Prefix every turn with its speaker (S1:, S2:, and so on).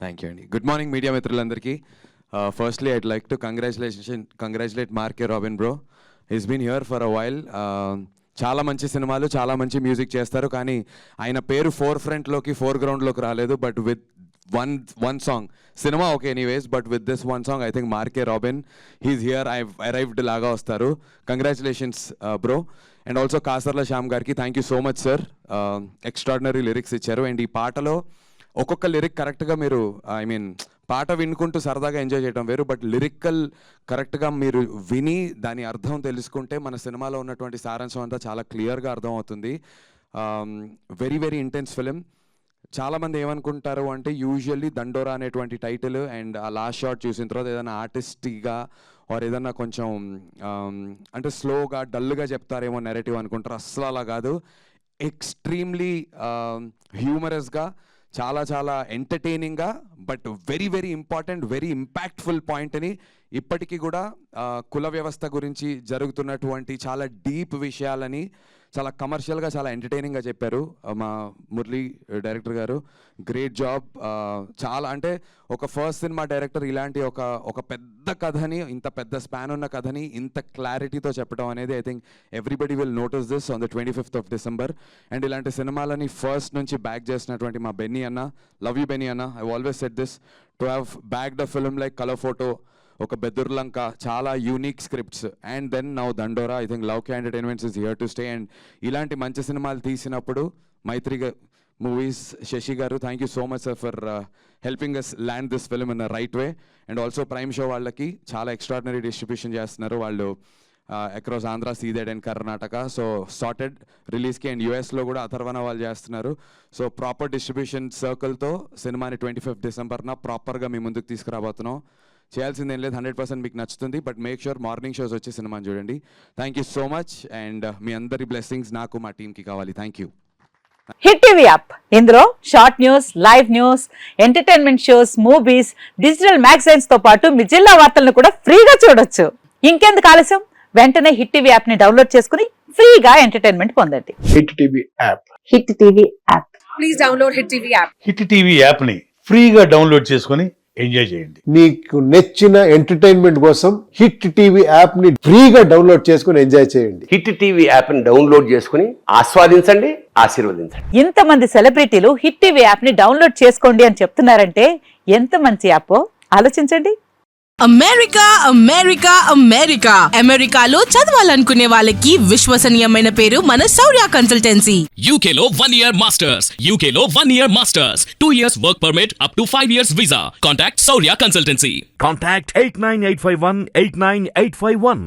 S1: Thank you అండి. Good morning media మిత్రులందరికీ. Firstly I'd like to congratulate Mark K Robin bro. He's been here for a while. చాలా మంచి సినిమాలు, చాలా మంచి మ్యూజిక్ చేస్తారు, కానీ ఆయన పేరు ఫోర్ గ్రౌండ్లోకి రాలేదు. But with one song, cinema okay anyways, but with this one song I think Mark K Robin he's here, I arrived లాగా వస్తారు. Congratulations bro. And also Kasarla Shyam గారికి thank you so much sir. Extraordinary lyrics ఇచ్చారు. And ఈ పాటలో ఒక్కొక్క lyric కరెక్ట్గా మీరు పాట వినుకుంటూ సరదాగా ఎంజాయ్ చేయడం వేరు, బట్ లిరికల్ కరెక్ట్గా మీరు విని దాని అర్థం తెలుసుకుంటే మన సినిమాలో ఉన్నటువంటి సారాంశం అంతా చాలా క్లియర్గా అర్థం అవుతుంది. Very very intense film. చాలామంది ఏమనుకుంటారు అంటే యూజువల్లీ దండోరా అనేటువంటి టైటిల్ అండ్ ఆ లాస్ట్ షాట్ చూసిన తర్వాత ఏదైనా ఆర్టిస్టిక్గా ఆర్ ఏదన్నా కొంచెం అంటే స్లోగా డల్గా చెప్తారేమో నెరేటివ్ అనుకుంటారు. అస్సలు అలా కాదు. ఎక్స్ట్రీమ్లీ హ్యూమరస్గా, చాలా చాలా ఎంటర్టైనింగ్గా, but very very important, very impactful పాయింట్ని ఇప్పటికీ కూడా కుల వ్యవస్థ గురించి జరుగుతున్నటువంటి చాలా డీప్ విషయాలని చాలా కమర్షియల్గా, చాలా ఎంటర్టైనింగ్గా చెప్పారు మా మురళీ డైరెక్టర్ గారు. Great job. చాలా అంటే ఒక ఫస్ట్ సినిమా డైరెక్టర్ ఇలాంటి ఒక పెద్ద కథని, ఇంత పెద్ద స్పాన్ ఉన్న కథని ఇంత క్లారిటీతో చెప్పడం అనేది I think everybody will notice this on the 25th of December. And ఇలాంటి సినిమాలని ఫస్ట్ నుంచి బ్యాక్ చేసినటువంటి మా బెన్నీ అన్న, లవ్ యూ బెన్నీ అన్న. I always said this, to have backed a film like colour photo, ఒక బెదుర్లంక, చాలా unique scripts, and then now Dandora. I think love K entertainments is here to stay. And ఇలాంటి మంచి సినిమాలు తీసినప్పుడు Mythri movies Sashi గారు, thank you so much sir for helping us land this film in the right way. And also Prime Show వాళ్ళకి చాలా extraordinary distribution చేస్తున్నారు వాళ్ళు across Andhra, Ceded and Karnataka. So sorted రిలీజ్కి. అండ్ యూఎస్లో కూడా అథర్వన వాళ్ళు చేస్తున్నారు. సో ప్రాపర్ డిస్ట్రిబ్యూషన్ సర్కిల్తో సినిమాని 25th December ప్రాపర్గా మీ ముందుకు తీసుకురాబోతున్నాం. చేయాల్సింది ఏం లేదు, 100% మీకు నచ్చుతుంది. But make sure morning shows వచ్చే సినిమాని చూడండి. Thank you so much. And మీ అందరి బ్లెస్సింగ్స్ నాకు, మా టీంకి కావాలి. Thank you.
S2: Hit TV app, ఇందులో short news, live news, entertainment shows, movies, digital magazines తో పాటు మీ జిల్లా వార్తలను కూడా ఫ్రీగా చూడొచ్చు. ఇంకెందుకు ఆలస్యం, వెంటనే హిట్ టీవీ యాప్ ని డౌన్లోడ్ చేసుకుని ఫ్రీగా ఎంటర్టైన్మెంట్ పొందండి.
S3: Hit TV app.
S2: Hit TV app.
S4: Please download hit TV app.
S5: Hit TV app ని ఫ్రీగా డౌన్లోడ్ చేసుకొని ఎంజాయ్ చేయండి.
S3: మీకు నచ్చిన ఎంటర్టైన్మెంట్ కోసం హిట్ టీవీ యాప్ ని ఫ్రీగా డౌన్లోడ్ చేసుకుని ఎంజాయ్ చేయండి.
S6: హిట్ టీవీ యాప్ ని డౌన్లోడ్ చేసుకుని ఆస్వాదించండి, ఆశీర్వదించండి.
S2: ఇంతమంది సెలబ్రిటీలు హిట్ టీవీ యాప్ ని డౌన్లోడ్ చేసుకోండి అని చెప్తున్నారంటే ఎంత మంచి యాప్ ఆలోచించండి.
S4: అమెరికా అమెరికా అమెరికా అమెరికాలో చదవాలనుకునే వాళ్ళకి విశ్వసనీయమైన పేరు మన శౌర్య కన్సల్టెన్సీ.
S7: UK లో 1 year masters, UK లో 1 year masters, 2 years work permit up to 5 years visa. Contact Saurya Consultancy.
S8: Contact 89851 89851.